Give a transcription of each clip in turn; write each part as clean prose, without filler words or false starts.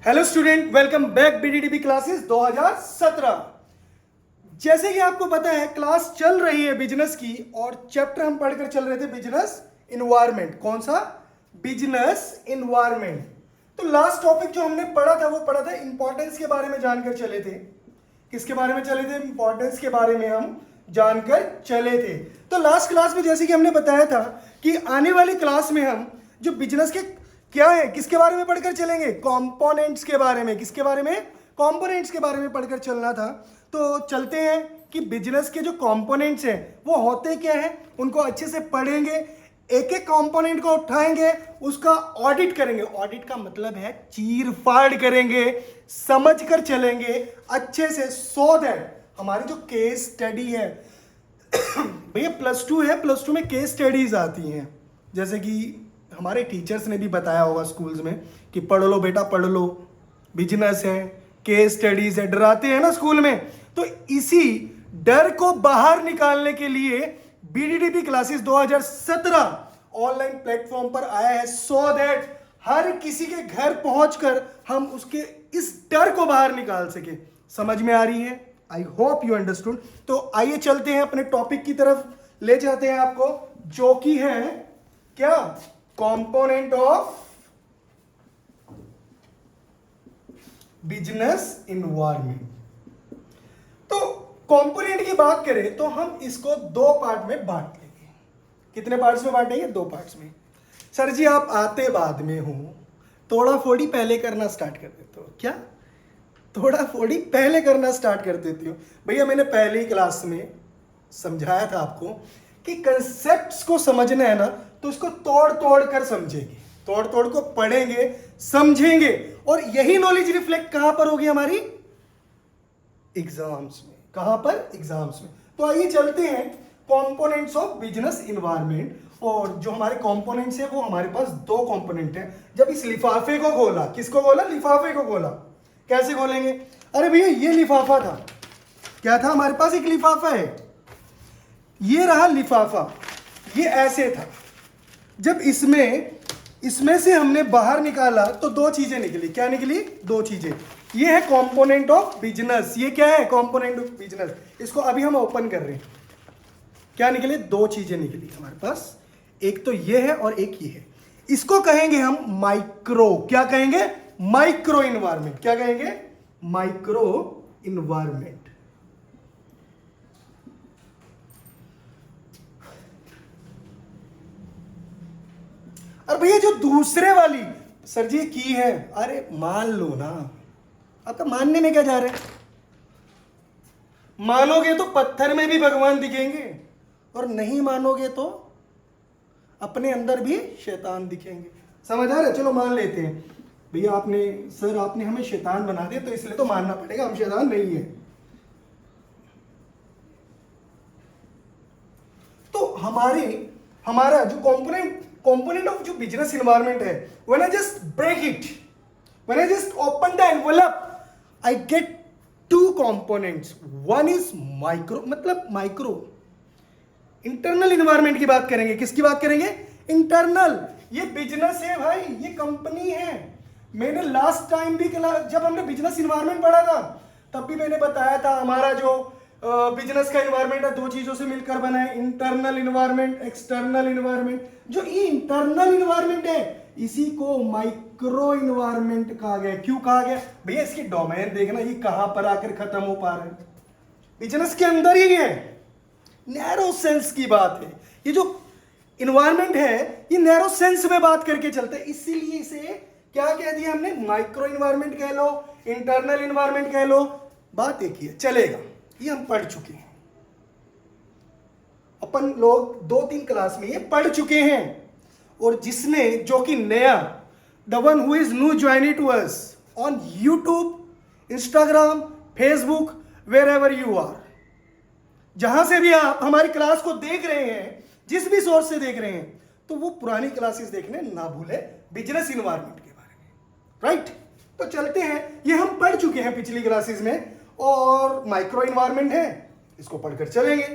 Hello student, welcome back BDDB classes 2017। जैसे कि आपको पता है क्लास चल रही है बिजनेस की और चैप्टर हम पढ़कर चल रहे थे बिजनेस इन्वायरमेंट। कौन सा? Business environment. तो लास्ट टॉपिक जो हमने पढ़ा था वो पढ़ा था इंपॉर्टेंस के बारे में जानकर चले थे। किसके बारे में चले थे? इंपॉर्टेंस के बारे में हम जानकर चले थे। तो लास्ट क्लास में जैसे कि हमने बताया था कि आने वाली क्लास में हम जो बिजनेस के क्या है किसके बारे में पढ़कर चलेंगे? कंपोनेंट्स के बारे में। किसके बारे में? कंपोनेंट्स के बारे में पढ़कर चलना था। तो चलते हैं कि बिजनेस के जो कंपोनेंट्स हैं वो होते क्या हैं, उनको अच्छे से पढ़ेंगे, एक एक कंपोनेंट को उठाएंगे, उसका ऑडिट करेंगे। ऑडिट का मतलब है चीर फाड़ करेंगे, समझ कर चलेंगे अच्छे से, सो दैट हमारी जो केस स्टडी है भैया +2 है, +2 में केस स्टडीज आती हैं। जैसे कि हमारे टीचर्स ने भी बताया होगा स्कूल्स में कि पढ़ लो बेटा पढ़ लो, बिजनेस है, केस स्टडीज है, डराते हैं ना स्कूल में। तो इसी डर को बाहर निकालने के लिए बीडीडीबी क्लासेस 2017 ऑनलाइन प्लेटफॉर्म पर आया है, सो दैट हर किसी के घर पहुंचकर हम उसके इस डर को बाहर निकाल सके। समझ में आ रही है? I hope you understood. तो आइए चलते हैं अपने टॉपिक की तरफ, ले जाते हैं आपको, जो कि है क्या? Component of business environment. तो कंपोनेंट की बात करें तो हम इसको दो पार्ट में बांट लेंगे। कितने पार्ट्स में बांटेंगे? दो पार्ट्स में। सर जी आप आते बाद में हो, तोड़ा फोड़ी पहले करना स्टार्ट कर देते हो क्या? तोड़ा फोड़ी पहले करना स्टार्ट कर देती हो। भैया मैंने पहली क्लास में समझाया था आपको कि कंसेप्ट्स को समझना है ना तो उसको तोड़ तोड़ कर समझेंगे, तोड़ तोड़ को पढ़ेंगे, समझेंगे, और यही नॉलेज रिफ्लेक्ट कहां पर होगी? हमारी एग्जाम्स में। कहां पर? एग्जाम्स में। तो आइए चलते हैं कंपोनेंट्स ऑफ बिजनेस इन्वायरमेंट। और जो हमारे कंपोनेंट्स है वो हमारे पास दो कंपोनेंट है। जब इस लिफाफे को खोला, किसको खोला? लिफाफे को खोला। कैसे खोलेंगे? अरे भैया ये लिफाफा था, क्या था? हमारे पास एक लिफाफा है, ये रहा लिफाफा, ये ऐसे था। जब इसमें से हमने बाहर निकाला तो दो चीजें निकली। क्या निकली? दो चीजें। ये है कंपोनेंट ऑफ बिजनेस। ये क्या है? Component of business. इसको अभी हम ओपन कर रहे हैं। क्या निकले? दो चीजें निकली हमारे पास, एक तो ये है और एक ये है। इसको कहेंगे हम माइक्रो। क्या कहेंगे? Micro environment. क्या कहेंगे? Micro environment. और भैया जो दूसरे वाली, सर जी की है, अरे मान लो ना। अब तो मानने में क्या जा रहे हैं? मानोगे तो पत्थर में भी भगवान दिखेंगे, और नहीं मानोगे तो अपने अंदर भी शैतान दिखेंगे। समझ आ रहा है? चलो मान लेते हैं भैया आपने हमें शैतान बना दिया, तो इसलिए तो मानना पड़ेगा हम शैतान नहीं है। तो हमारा जो कंपोनेंट ऑफ जो बिजनेस इन्वायरमेंट है, when I just break it, when I just open the envelope, I get two components. One is micro, मतलब माइक्रो इंटरनल इन्वायरमेंट की बात करेंगे। किसकी बात करेंगे? इंटरनल। ये बिजनेस है भाई, ये कंपनी है। मैंने लास्ट टाइम भी जब हमने बिजनेस इन्वायरमेंट पढ़ा था तब भी मैंने बताया था हमारा जो बिजनेस का इन्वायरमेंट है दो चीजों से मिलकर बना है, इंटरनल इन्वायरमेंट, एक्सटर्नल इन्वायरमेंट। जो ये इंटरनल इन्वायरमेंट है इसी को माइक्रो इन्वायरमेंट कहा गया। क्यों कहा गया? भैया इसकी डोमेन देखना, ये कहां पर आकर खत्म हो पा रहा है? बिजनेस के अंदर ही है, नैरो सेंस की बात है। ये जो इन्वायरमेंट है ये नैरो सेंस में बात करके चलता है, इसीलिए इसे क्या कह दिया हमने? माइक्रो इन्वायरमेंट कह लो, इंटरनल इन्वायरमेंट कह लो, बात एक ही है, चलेगा। ये हम पढ़ चुके हैं, अपन लोग 2-3 क्लास में ये पढ़ चुके हैं। और जिसने, जो कि नया, the one who is new join to us on YouTube, Instagram, Facebook, wherever you are, जहां से भी आप हमारी क्लास को देख रहे हैं, जिस भी सोर्स से देख रहे हैं, तो वो पुरानी क्लासेस देखने ना भूले बिजनेस इन्वायरमेंट के बारे में। राइट? तो चलते हैं, ये हम पढ़ चुके हैं पिछली क्लासेस में, और माइक्रो इन्वायरमेंट है, इसको पढ़कर चलेंगे।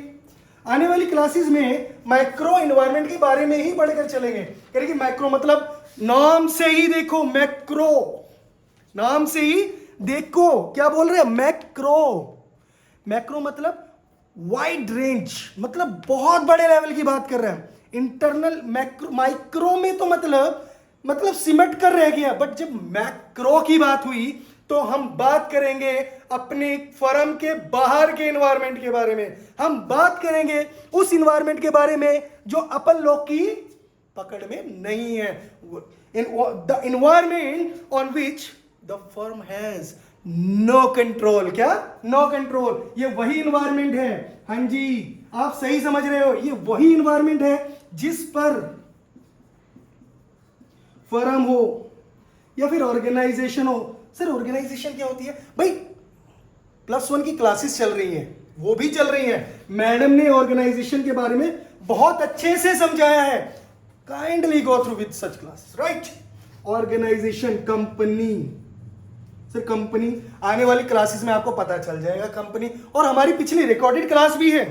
आने वाली क्लासेस में माइक्रो इन्वायरमेंट के बारे में ही पढ़कर चलेंगे। करेंगे माइक्रो मतलब नाम से ही देखो, मैक्रो नाम से ही देखो क्या बोल रहे हैं, मैक्रो। मैक्रो मतलब वाइड रेंज, मतलब बहुत बड़े लेवल की बात कर रहे हैं। इंटरनल मैक्रो, माइक्रो में तो मतलब सिमट कर रह गया, बट जब मैक्रो की बात हुई तो हम बात करेंगे अपने फर्म के बाहर के एनवायरनमेंट के बारे में। हम बात करेंगे उस एनवायरनमेंट के बारे में जो अपन लोग की पकड़ में नहीं है। The environment on which the firm has no control. क्या? No control. ये वही एनवायरनमेंट है, हाँ जी आप सही समझ रहे हो, ये वही एनवायरनमेंट है जिस पर फर्म हो या फिर ऑर्गेनाइजेशन हो। सर ऑर्गेनाइजेशन क्या होती है भाई? +1 की क्लासेस चल रही हैं, वो भी चल रही हैं, मैडम ने ऑर्गेनाइजेशन के बारे में बहुत अच्छे से समझाया है। Kindly go through with such classes, right? Organization, company. Sir company आने वाली क्लासेस में आपको पता चल जाएगा कंपनी, और हमारी पिछली रिकॉर्डेड क्लास भी है,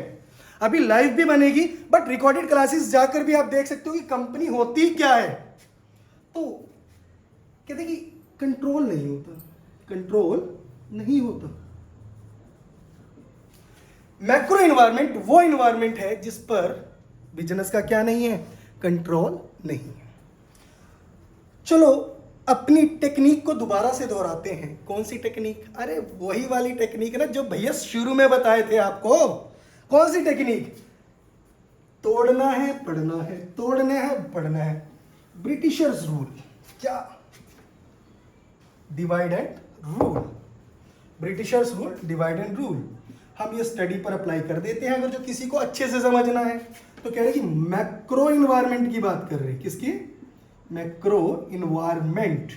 अभी लाइव भी बनेगी, बट रिकॉर्डेड क्लासेस जाकर भी आप देख सकते हो कि कंपनी होती क्या है। तो कहते कि कंट्रोल नहीं होता, कंट्रोल नहीं होता। मैक्रो एनवायरनमेंट वो एनवायरनमेंट है जिस पर बिजनेस का क्या नहीं है, कंट्रोल नहीं है। चलो अपनी टेक्निक को दोबारा से दोहराते हैं। कौन सी टेक्निक? अरे वही वाली टेक्निक ना जो भैया शुरू में बताए थे आपको। कौन सी टेक्निक? तोड़ना है पढ़ना है, तोड़ना है पढ़ना है। Britishers rule. क्या? Divide and rule. Britishers rule, divide and rule. हम ये स्टडी पर अप्लाई कर देते हैं अगर जो किसी को अच्छे से समझना है तो। कह रहे कि मैक्रो इन्वायरमेंट की बात कर रहे हैं। किसकी? Macro environment.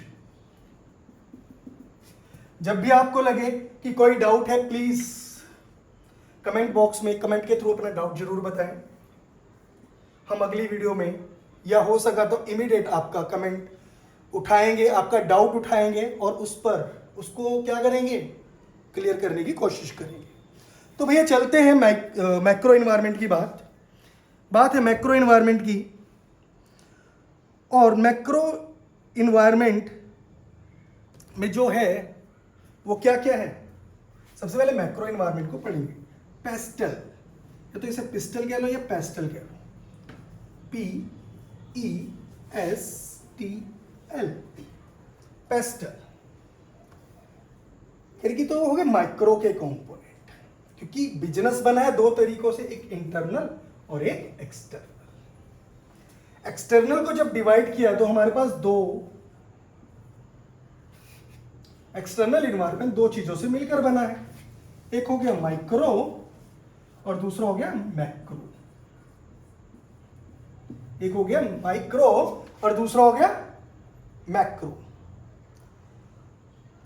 जब भी आपको लगे कि कोई डाउट है प्लीज कमेंट बॉक्स में कमेंट के थ्रू अपना डाउट जरूर बताएं। हम अगली वीडियो में या हो सका तो इमीडिएट आपका कमेंट उठाएंगे, आपका डाउट उठाएंगे और उस पर उसको क्या करेंगे, क्लियर करने की कोशिश करेंगे। तो भैया चलते हैं मैक्रो इन्वायरमेंट की बात है मैक्रो इन्वायरमेंट की। और मैक्रो इन्वायरमेंट में जो है वो क्या क्या है। सबसे पहले मैक्रो इन्वायरमेंट को पढ़ेंगे। पेस्टल, या तो इसे पिस्टल कह लो या पेस्टल कह लो, PESTL, पेस्टल। फिर की तो हो गए माइक्रो के कंपोनेंट, क्योंकि बिजनेस बना है दो तरीकों से, एक इंटरनल और एक एक्सटर्नल। एक्सटर्नल को जब डिवाइड किया तो हमारे पास दो एक्सटर्नल इन्वायरमेंट दो चीजों से मिलकर बना है। एक हो गया माइक्रो और दूसरा हो गया मैक्रो। एक हो गया माइक्रो और दूसरा हो गया मैक्रो।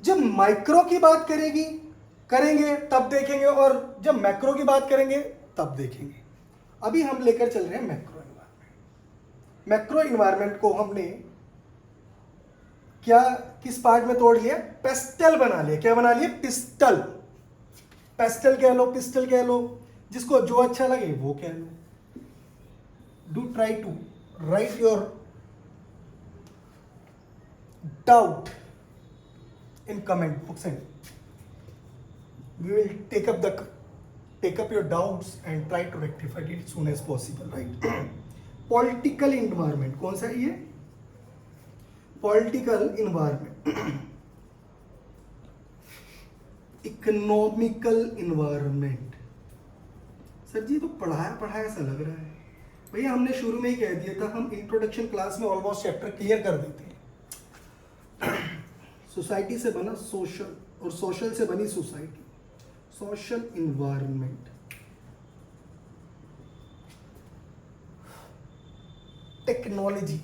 जब माइक्रो की बात करेंगे तब देखेंगे, और जब मैक्रो की बात करेंगे तब देखेंगे। अभी हम लेकर चल रहे हैं मैक्रो इन्वायरमेंट। मैक्रो इन्वायरमेंट को हमने क्या किस पार्ट में तोड़ लिया? पेस्टल बना लिया। क्या बना लिया? पिस्टल। पेस्टल कह लो, पिस्टल कह लो, जिसको जो अच्छा लगे वो कह लो। Do try to write your doubt in comment box and we will take up your doubts and try to rectify it as soon as possible, right? Political environment कौन सा है ये? Political environment, economical environment। Sir जी तो पढ़ाया सा लग रहा है भैया। हमने शुरू में ही कह दिया था, हम इंट्रोडक्शन क्लास में ऑलमोस्ट चैप्टर क्लियर कर देते हैं। सोसाइटी से बना सोशल और सोशल से बनी सोसाइटी, सोशल इन्वायरमेंट। टेक्नोलॉजी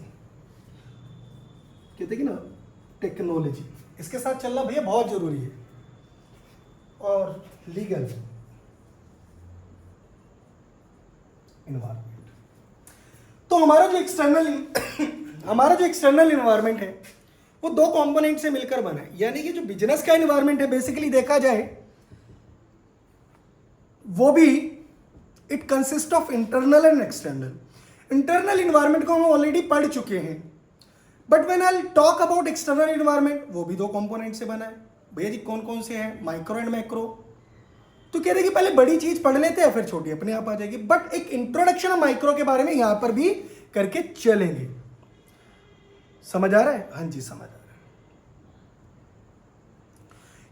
कहते कि ना, टेक्नोलॉजी इसके साथ चलना भैया बहुत जरूरी है। और लीगल इन्वायरमेंट। तो हमारा जो एक्सटर्नल इन्वायरमेंट है वो दो कंपोनेंट से मिलकर बना है। यानी कि जो बिजनेस का इन्वायरमेंट है बेसिकली देखा जाए वो भी it consist of internal and external. Internal environment को हम ऑलरेडी पढ़ चुके हैं। But when I talk about external environment, वो भी दो कंपोनेंट से बना है। भैया जी कौन कौन से हैं? Micro and macro. तो कह रहे कि पहले बड़ी चीज पढ़ लेते हैं, फिर छोटी अपने आप आ जाएगी। बट एक इंट्रोडक्शन माइक्रो के बारे में यहां पर भी करके चलेंगे। समझ आ रहा है? हाँ जी समझ आ रहा है।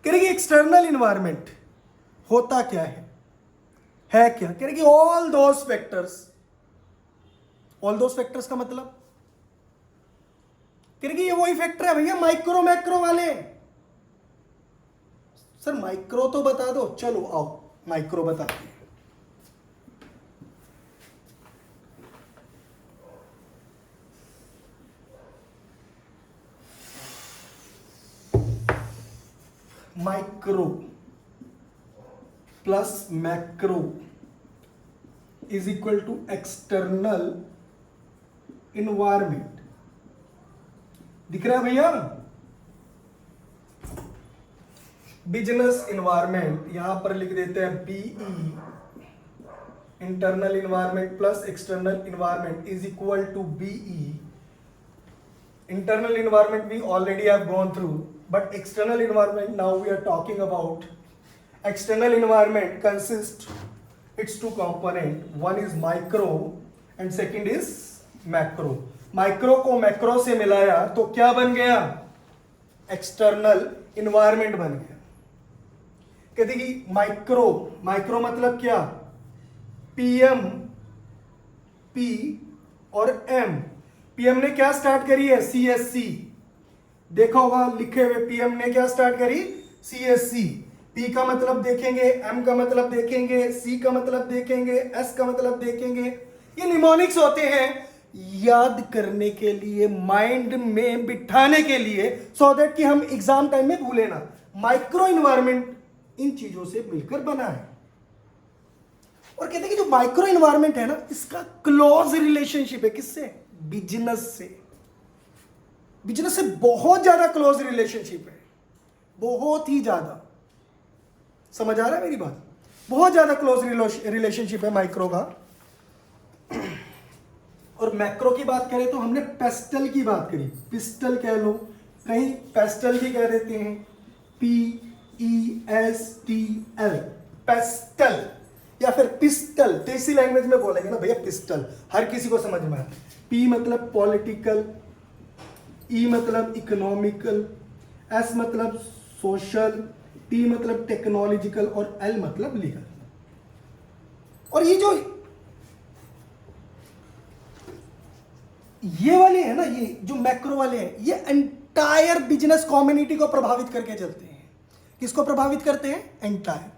कह रहे कि एक्सटर्नल इन्वायरमेंट होता क्या है क्या? कह रहे कि ऑल दोस फैक्टर्स का मतलब कह रहे कि ये वही फैक्टर है भैया माइक्रो मैक्रो वाले। सर माइक्रो तो बता दो, चलो आओ माइक्रो बताते हैं। Micro plus macro is equal to external environment. दिख रहा है भैया? बिजनेस इन्वायरमेंट यहां पर लिख देते हैं BE, internal environment plus external environment is equal to BE. Internal environment we already have gone through, but external environment now we are talking about. External environment consist its two component, one is micro and second is macro। Micro को macro से मिलाया तो क्या बन गया? External environment बन गया। कहते कि माइक्रो मतलब क्या? पीएम, पी और एम। पीएम ने क्या स्टार्ट करी है? सीएससी। देखा होगा लिखे हुए, पीएम ने क्या स्टार्ट करी? सीएससी। पी का मतलब देखेंगे, एम का मतलब देखेंगे, सी का मतलब देखेंगे, एस का मतलब देखेंगे। ये निमोनिक्स होते हैं याद करने के लिए, माइंड में बिठाने के लिए, सो दैट कि हम एग्जाम टाइम में भूले ना। माइक्रो इन्वायरमेंट इन चीजों से मिलकर बना है। और कहते हैं कि जो माइक्रो इन्वायरमेंट है ना, इसका क्लोज रिलेशनशिप है किससे? बिजनेस से। बिजनेस से बहुत ज्यादा क्लोज रिलेशनशिप है, बहुत ही ज्यादा। समझ आ रहा है मेरी बात? बहुत ज्यादा क्लोज रिलेशनशिप है माइक्रो का। और मैक्रो की बात करें तो हमने पेस्टल की बात करी, पिस्टल कह लो, कहीं पेस्टल भी कह देते हैं, PESTL, पेस्टल या फिर पिस्टल। देसी लैंग्वेज में बोलेंगे ना भैया पिस्टल, हर किसी को समझ में आता। P मतलब पॉलिटिकल, E मतलब इकोनॉमिकल, S मतलब सोशल, T मतलब टेक्नोलॉजिकल और L मतलब लीगल। और ये वाले हैं ना, ये जो मैक्रो वाले हैं, ये एंटायर बिजनेस कम्युनिटी को प्रभावित करके चलते हैं। किसको प्रभावित करते हैं? एंटायर।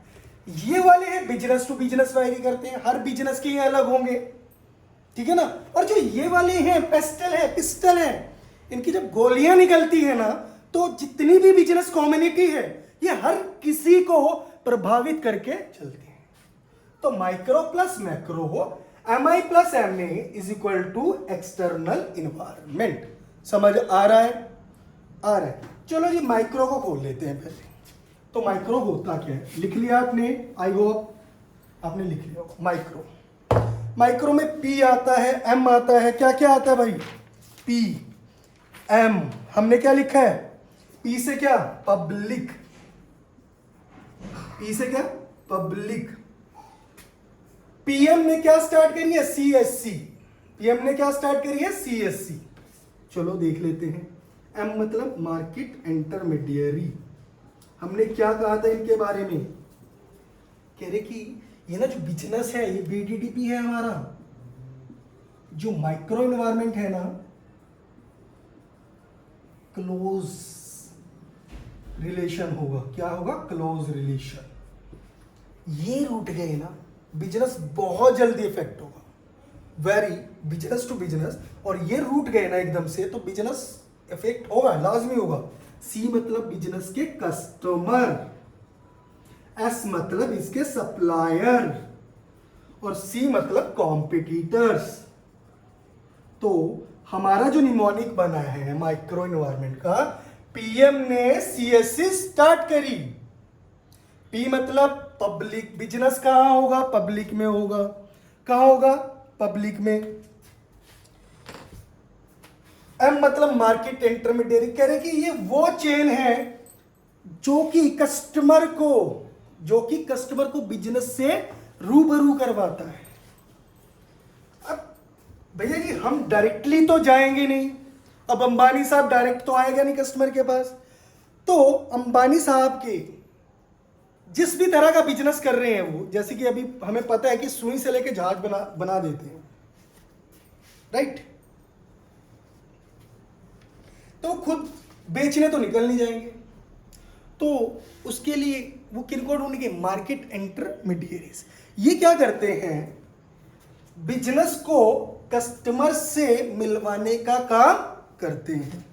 ये वाले हैं बिजनेस टू बिजनेस वैरी करते हैं, हर बिजनेस के ये अलग होंगे, ठीक है ना। और जो ये वाले हैं पिस्टल है, इनकी जब गोलियां निकलती है ना, तो जितनी भी बिजनेस कम्युनिटी है ये हर किसी को प्रभावित करके चलती है। तो माइक्रो प्लस मैक्रो हो, MI plus MA is equal to external environment. समझ आ रहा है? आ रहा है। चलो जी माइक्रो को खोल लेते हैं पहले। तो माइक्रो होता क्या है? लिख लिया आपने? आई होप आपने लिख लिया। माइक्रो में P आता है, M आता है, क्या क्या आता है भाई? P, M। हमने क्या लिखा है? P से क्या? पब्लिक। P से क्या? पब्लिक। PM ने क्या स्टार्ट करी है? CSC। PM ने क्या स्टार्ट करी है? CSC। चलो देख लेते हैं। M मतलब मार्केट इंटरमीडियरी। हमने क्या कहा था इनके बारे में? कह रहे कि ये ना जो बिजनेस है ये BDDP है हमारा। जो माइक्रो इन्वायरमेंट है ना, क्लोज रिलेशन होगा। क्या होगा? Close relation. ये रूट गए ना, बिजनेस बहुत जल्दी इफेक्ट होगा, वेरी बिजनेस टू बिजनेस। और ये रूट गए ना एकदम से, तो बिजनेस इफेक्ट होगा, लाजमी होगा। C मतलब बिजनेस के कस्टमर, S मतलब इसके सप्लायर और C मतलब कॉम्पिटिटर्स। तो हमारा जो निमोनिक बना है माइक्रो इन्वायरमेंट का, PM ने CSC स्टार्ट करी। P मतलब पब्लिक, बिजनेस कहां होगा? पब्लिक में होगा। कहां होगा? पब्लिक में। एम मतलब मार्केट इंटरमीडियरी, कह रहे कि ये वो चेन है जो कि कस्टमर को बिजनेस से रूबरू करवाता है। अब भैया जी हम डायरेक्टली तो जाएंगे नहीं, अब अंबानी साहब डायरेक्ट तो आएगा नहीं कस्टमर के पास, तो अंबानी साहब के जिस भी तरह का बिजनेस कर रहे हैं वो, जैसे कि अभी हमें पता है कि सुई से लेके जहाज बना देते हैं, राइट? तो खुद बेचने तो निकल नहीं जाएंगे, तो उसके लिए वो किनको ढूंढेंगे? मार्केट इंटरमीडिएरीज। ये क्या करते हैं? बिजनेस को कस्टमर से मिलवाने का काम करते हैं।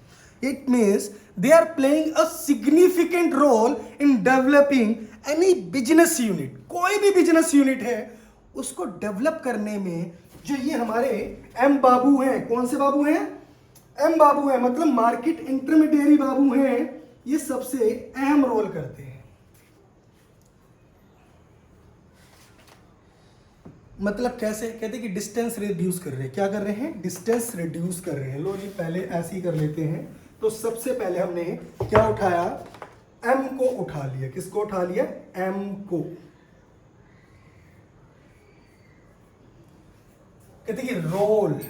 It means they are playing a significant role in developing any business unit. कोई भी बिजनेस यूनिट है उसको डेवलप करने में जो ये हमारे एम बाबू हैं, कौन से बाबू हैं? एम बाबू हैं, मतलब मार्केट इंटरमीडिएरी बाबू हैं, ये सबसे अहम रोल करते हैं। मतलब कैसे? कहते हैं कि डिस्टेंस रिड्यूस कर रहे हैं। क्या कर रहे हैं? डिस्टेंस रिड्यूस कर रहे हैं। लो जी पहले ऐसे ही कर लेते हैं। तो सबसे पहले हमने क्या उठाया? एम को उठा लिया। किसको उठा लिया? एम को। कहते हैं कि रोल,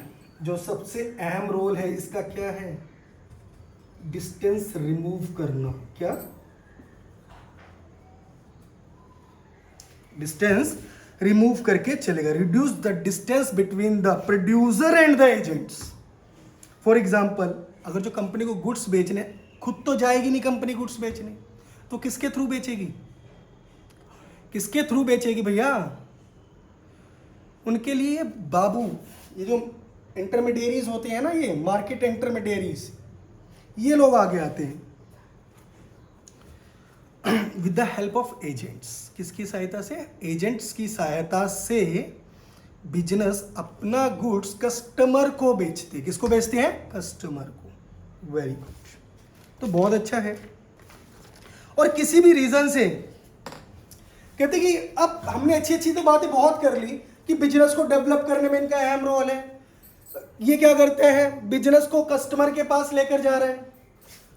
जो सबसे अहम रोल है इसका क्या है? डिस्टेंस रिमूव करना। क्या? डिस्टेंस रिमूव करके चलेगा। Reduce the distance between the producer and the agents. For example, अगर जो कंपनी को गुड्स बेचने, खुद तो जाएगी नहीं कंपनी गुड्स बेचने, तो किसके थ्रू बेचेगी? किसके थ्रू बेचेगी भैया? उनके लिए बाबू, ये जो इंटरमीडिएरीज होते हैं ना, ये मार्केट इंटरमीडिएरीज, ये लोग आगे आते हैं with the help of agents. किसकी सहायता से? एजेंट्स की सहायता से बिजनेस अपना गुड्स कस्टमर को बेचते। किसको बेचते हैं? कस्टमर को। वेरी गुड, तो बहुत अच्छा है। और किसी भी रीजन से कहते कि अब हमने अच्छी अच्छी तो बातें बहुत कर ली कि बिजनेस को डेवलप करने में इनका अहम रोल है। ये क्या करते हैं? बिजनेस को कस्टमर के पास लेकर जा रहे हैं।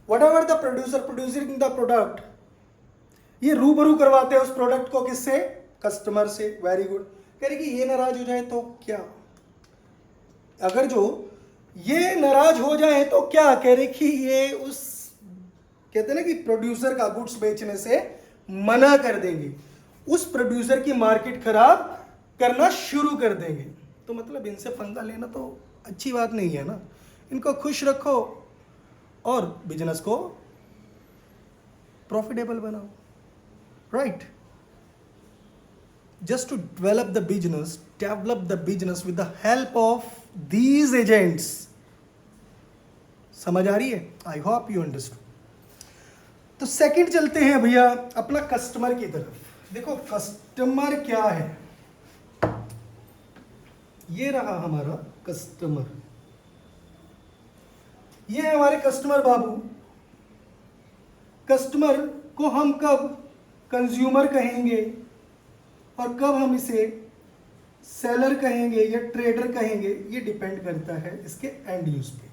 What ever the producer producing the product, ये रूबरू करवाते हैं उस प्रोडक्ट को। किससे? कस्टमर से। Very good. कह रहे कि ये नाराज हो जाए तो क्या? अगर जो ये नाराज हो जाए तो क्या? कह रहे कि ये उस, कहते हैं ना कि प्रोड्यूसर का गुड्स बेचने से मना कर देंगे, उस प्रोड्यूसर की मार्केट खराब करना शुरू कर देंगे। तो मतलब इनसे पंगा लेना तो अच्छी बात नहीं है ना। इनको खुश रखो और बिजनेस को प्रॉफिटेबल बनाओ, right? Just to develop the business with the help of these agents. समझ आ रही है? I hope you understood. तो सेकंड चलते हैं भैया अपना कस्टमर की तरफ। देखो कस्टमर क्या है? ये रहा हमारा कस्टमर, ये है हमारे कस्टमर बाबू। कस्टमर को हम कब कंज्यूमर कहेंगे और कब हम इसे सेलर कहेंगे या ट्रेडर कहेंगे, ये डिपेंड करता है इसके एंड यूज पे।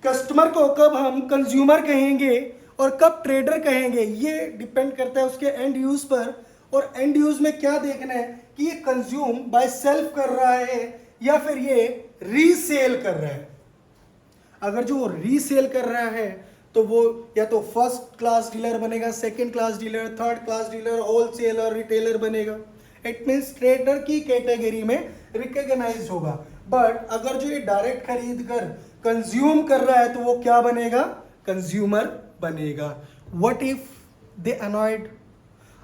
कस्टमर को कब हम कंज्यूमर कहेंगे और कब ट्रेडर कहेंगे, ये डिपेंड करता है उसके एंड यूज पर। और एंड यूज में क्या देखना है कि ये कंज्यूम बाय सेल्फ कर रहा है या फिर ये रीसेल कर रहा है। अगर जो रीसेल कर रहा है तो वो या तो फर्स्ट क्लास डीलर बनेगा, second class dealer, third class dealer, wholesaler, retailer बनेगा। इट मीन्स ट्रेडर की कैटेगरी में रिकॉग्नाइज्ड होगा। बट अगर जो ये डायरेक्ट खरीद कर कंज्यूम कर रहा है तो वो क्या बनेगा? कंज्यूमर बनेगा। What if they annoyed?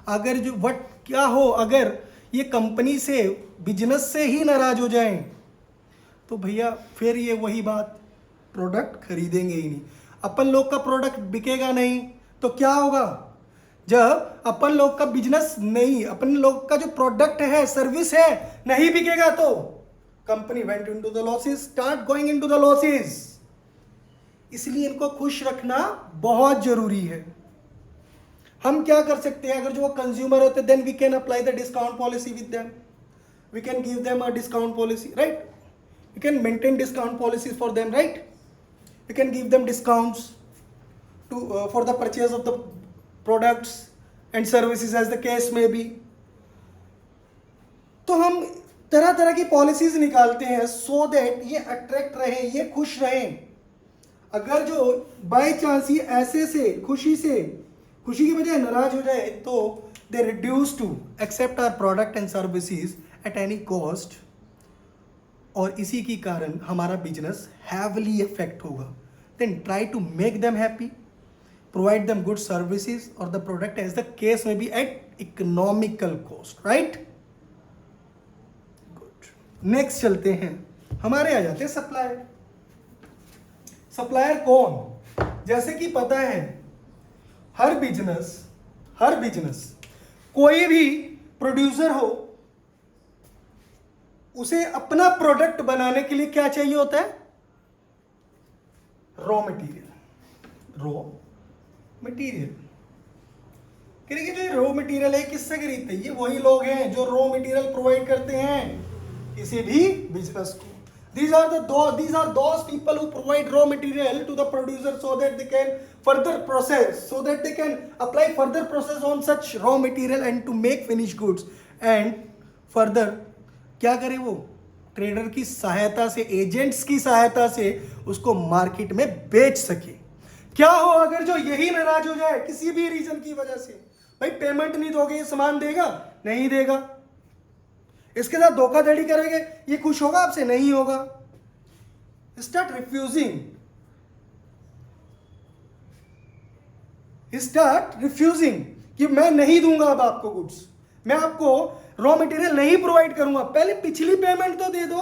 अगर जो व्हाट क्या हो अगर ये कंपनी से, बिजनेस से ही नाराज हो जाएं, तो भैया फिर ये वही बात, प्रोडक्ट खरीदेंगे ही नहीं। अपन लोग का प्रोडक्ट बिकेगा नहीं तो क्या होगा? जब अपन लोग का बिजनेस नहीं, अपन लोग का जो प्रोडक्ट है, सर्विस है, नहीं बिकेगा तो company went into the losses, start going into the losses. इसलिए इनको खुश रखना बहुत जरूरी है। हम क्या कर सकते हैं? अगर जो वो कंज्यूमर होते then we can apply the discount policy with them, we can give them a discount policy, right? We can maintain discount policies for them, right? You can give them discounts to for the purchase of the products and services as the case may be. तो हम तरह तरह की policies निकालते हैं so that ये attract रहे, ये खुश रहें. अगर जो बाय चांस ये ऐसे से खुशी की बजाय नाराज हो जाए तो they reduce to accept our product and services at any cost, और इसी के कारण हमारा बिजनेस हैवली इफेक्ट होगा. Then try to make them happy, provide them good services और the product as the case में be at economical cost. Right, good. Next चलते हैं, हमारे आ जाते हैं सप्लायर. सप्लायर कौन? जैसे कि पता है हर बिजनेस कोई भी प्रोड्यूसर हो, उसे अपना प्रोडक्ट बनाने के लिए क्या चाहिए होता है? Raw material. जो रॉ मटेरियल है किससे खरीदते हैं? ये वही लोग हैं जो रॉ मटेरियल प्रोवाइड करते हैं किसी भी बिजनेस को. These are those people who provide raw material to the producer so that they can further process, so that they can apply further process on such raw material and to make finished goods. And further क्या करे वो? Trader की सहायता से, agents की सहायता से उसको मार्केट में बेच सके. क्या हो अगर जो यही नाराज हो जाए किसी भी रीजन की वजह से? भाई पेमेंट नहीं दोगे, ये सामान देगा? नहीं देगा. इसके साथ धोखाधड़ी करेंगे, ये खुश होगा आपसे? नहीं होगा. स्टार्ट रिफ्यूजिंग कि मैं नहीं दूंगा अब आपको गुड्स, मैं आपको रॉ मटेरियल नहीं प्रोवाइड करूंगा. पहले पिछली पेमेंट तो दे दो.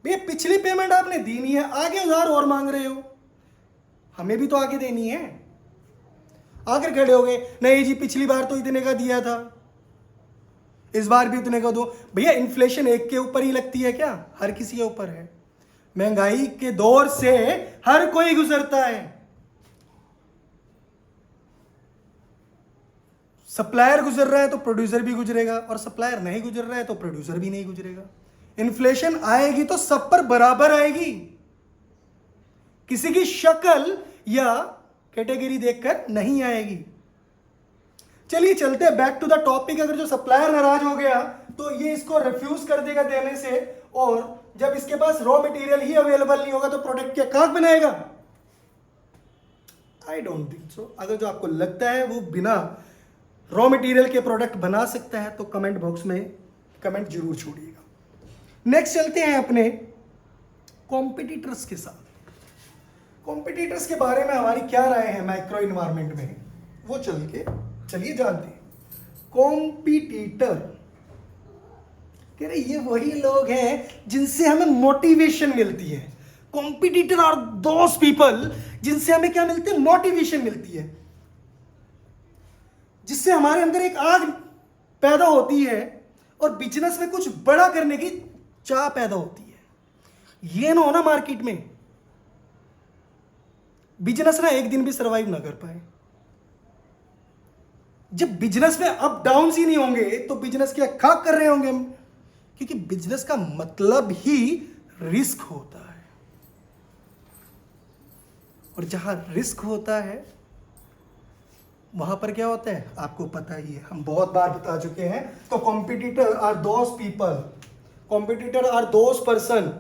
भैया पिछली पेमेंट आपने दी नहीं है, आगे उधार और मांग रहे हो. हमें भी तो आगे देनी है. आकर खड़े हो गए, नहीं जी पिछली बार तो इतने का दिया था, इस बार भी उतने का दो. भैया इन्फ्लेशन एक के ऊपर ही लगती है क्या? हर किसी के ऊपर है. महंगाई के दौर से हर कोई गुजरता है. सप्लायर गुजर रहा है तो प्रोड्यूसर भी गुजरेगा, और सप्लायर नहीं गुजर रहा है तो प्रोड्यूसर भी नहीं गुजरेगा. इन्फ्लेशन आएगी तो सब पर बराबर आएगी, किसी की शक्ल या कैटेगरी देखकर नहीं आएगी. चलिए चलते हैं बैक टू द टॉपिक. अगर जो सप्लायर नाराज हो गया तो ये इसको रिफ्यूज कर देगा देने से, और जब इसके पास रॉ मटेरियल ही अवेलेबल नहीं होगा तो प्रोडक्ट क्या कहाँ बनाएगा? I don't think so. अगर जो आपको लगता है वो बिना रॉ मटेरियल के प्रोडक्ट बना सकता है तो कमेंट बॉक्स में कमेंट जरूर छोड़िएगा. नेक्स्ट चलते हैं अपने कॉम्पिटिटर्स के साथ. कॉम्पिटिटर्स के बारे में हमारी क्या राय है माइक्रो इन्वायरमेंट में, वो चलिए जानते हैं. कॉम्पिटिटर कह रहे ये वही लोग हैं जिनसे हमें मोटिवेशन मिलती है. कॉम्पिटिटर आर दोस पीपल जिनसे हमें क्या मिलती है? मोटिवेशन मिलती है, जिससे हमारे अंदर एक आग पैदा होती है और बिजनेस में कुछ बड़ा करने की चाह पैदा होती है. ये ना हो ना मार्केट में बिजनेस ना एक दिन भी सरवाइव ना कर पाए. जब बिजनेस में अप डाउन ही नहीं होंगे तो बिजनेस क्या खाक कर रहे होंगे हम? क्योंकि बिजनेस का मतलब ही रिस्क होता है, और जहां रिस्क होता है वहां पर क्या होता है आपको पता ही है, हम बहुत बार बता चुके हैं. तो competitor are those person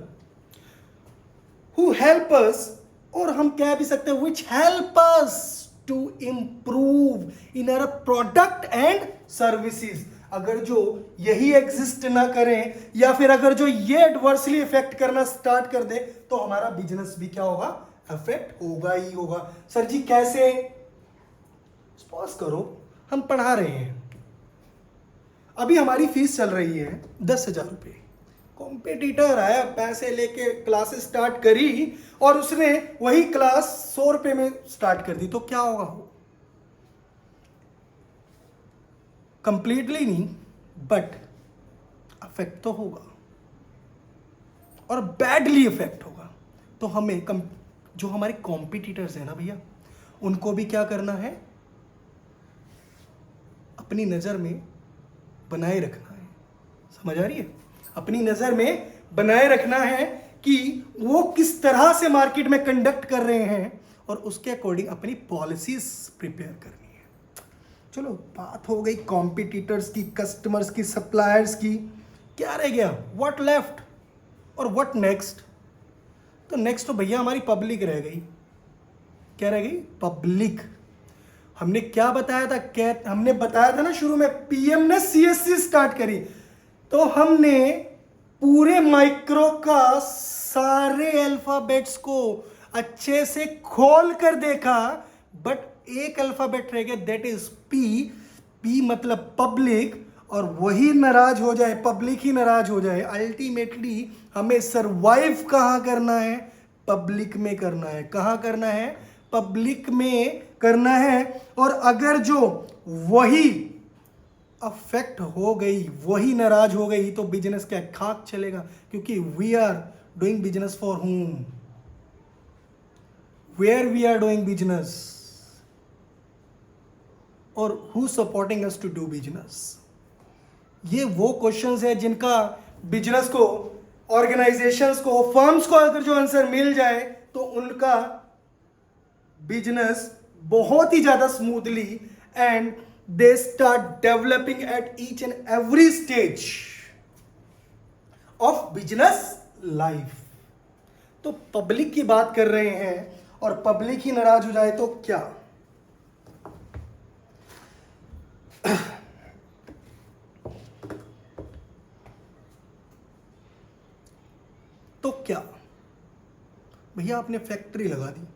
who help us, और हम कह भी सकते हैं which help us to improve in our product and services. अगर जो यही एग्जिस्ट ना करें या फिर अगर जो ये एडवर्सली इफेक्ट करना स्टार्ट कर दे तो हमारा बिजनेस भी क्या होगा? अफेक्ट होगा ही होगा. सर जी कैसे? पॉज करो, हम पढ़ा रहे हैं. अभी हमारी फीस चल रही है 10,000 रुपये. कॉम्पिटिटर आया, पैसे लेके क्लासेस स्टार्ट करी और उसने वही क्लास 100 रुपये में स्टार्ट कर दी, तो क्या होगा? कंप्लीटली नहीं बट अफेक्ट तो होगा, और बैडली इफेक्ट होगा. तो हमें जो हमारे कॉम्पिटिटर्स हैं ना भैया, उनको भी क्या करना है? अपनी नज़र में बनाए रखना है. समझ आ रही है? अपनी नज़र में बनाए रखना है कि वो किस तरह से मार्केट में कंडक्ट कर रहे हैं और उसके अकॉर्डिंग अपनी पॉलिसीज प्रिपेयर करनी है। चलो बात हो गई कॉम्पिटिटर्स की, कस्टमर्स की, सप्लायर्स की। क्या रह गया? व्हाट लेफ्ट और व्हाट नेक्स्ट? तो नेक्स्ट तो भैया हमारी पब्लिक रह गई। क्या रह गई? पब्लिक। हमने क्या बताया था? हमने बताया था ना शुरू में, पीएम ने सीएससी स्टार्ट करी तो हमने पूरे माइक्रो का सारे अल्फाबेट्स को अच्छे से खोल कर देखा, बट एक अल्फाबेट रह गया, दैट इज पी। पी मतलब पब्लिक, और वही नाराज हो जाए, पब्लिक ही नाराज हो जाए। अल्टीमेटली हमें सरवाइव कहाँ करना है? पब्लिक में करना है। कहाँ करना है? पब्लिक में करना है। और अगर जो वही अफेक्ट हो गई, वही नाराज हो गई, तो बिजनेस क्या खाक चलेगा? क्योंकि we are doing business for whom? Where we are doing business? और who supporting us to do business? ये वो क्वेश्चंस है जिनका बिजनेस को, ऑर्गेनाइजेशंस को, फर्म्स को अगर जो आंसर मिल जाए तो उनका बिजनेस बहुत ही ज्यादा smoothly and they start developing at each and every stage of business life. तो पब्लिक की बात कर रहे हैं और पब्लिक ही नाराज हो जाए तो क्या? तो क्या भैया, आपने फैक्ट्री लगा दी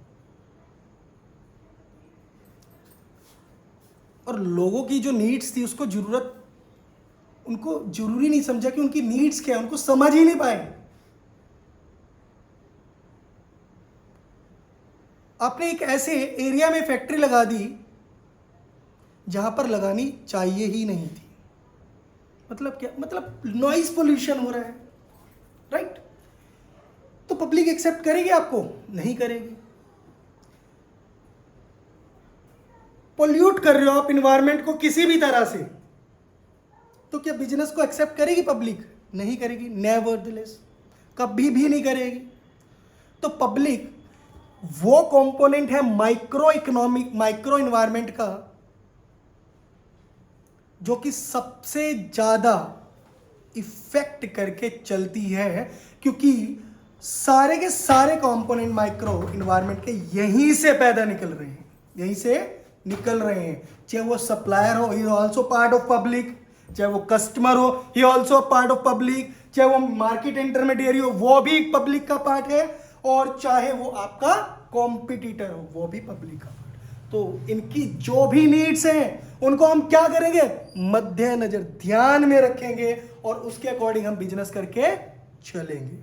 और लोगों की जो नीड्स थी उसको जरूरत, उनको जरूरी नहीं समझा कि उनकी नीड्स क्या है, उनको समझ ही नहीं पाए। आपने एक ऐसे एरिया में फैक्ट्री लगा दी जहां पर लगानी चाहिए ही नहीं थी। मतलब क्या? मतलब नॉइज पोल्यूशन हो रहा है, राइट? तो पब्लिक एक्सेप्ट करेगी आपको? नहीं करेगी। पोल्यूट कर रहे हो आप इन्वायरमेंट को किसी भी तरह से, तो क्या बिजनेस को एक्सेप्ट करेगी पब्लिक? नहीं करेगी, नेवरदलेस, कभी भी नहीं करेगी। तो पब्लिक वो कंपोनेंट है माइक्रो इकोनॉमिक, माइक्रो इन्वायरमेंट का, जो कि सबसे ज्यादा इफेक्ट करके चलती है, क्योंकि सारे के सारे कंपोनेंट माइक्रो इन्वायरमेंट के यहीं से पैदा निकल रहे हैं, यहीं से निकल रहे हैं। चाहे वो सप्लायर हो, he also part of public, चाहे वो कस्टमर हो, he also part of public, चाहे वो मार्केट इंटरमीडिएरी हो, वो भी पब्लिक का पार्ट है, और चाहे वो आपका कॉम्पिटिटर हो, वो भी पब्लिक का पार्ट। तो इनकी जो भी नीड्स हैं उनको हम क्या करेंगे? मद्देनजर, ध्यान में रखेंगे और उसके अकॉर्डिंग हम बिजनेस करके चलेंगे।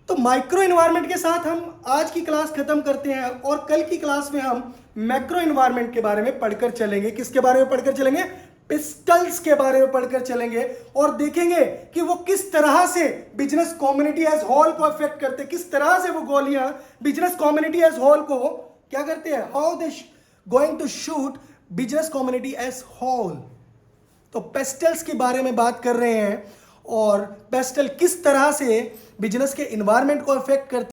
तो माइक्रो इन्वायरमेंट के साथ हम आज की क्लास खत्म करते हैं, और कल की क्लास में हम मैक्रो इन्वायरमेंट के बारे में पढ़कर चलेंगे। किसके बारे में पढ़कर चलेंगे? पिस्टल्स के बारे में पढ़कर चलेंगे, और देखेंगे कि वो किस तरह से बिजनेस कम्युनिटी एज होल को अफेक्ट करते, किस तरह से वो गोलियां बिजनेस कम्युनिटी एज होल को क्या करते हैं, how they going to shoot business community as whole. तो पेस्टल्स के बारे में बात कर रहे हैं, और पेस्टल किस तरह से बिजनेस के इन्वायरमेंट को अफेक्ट करते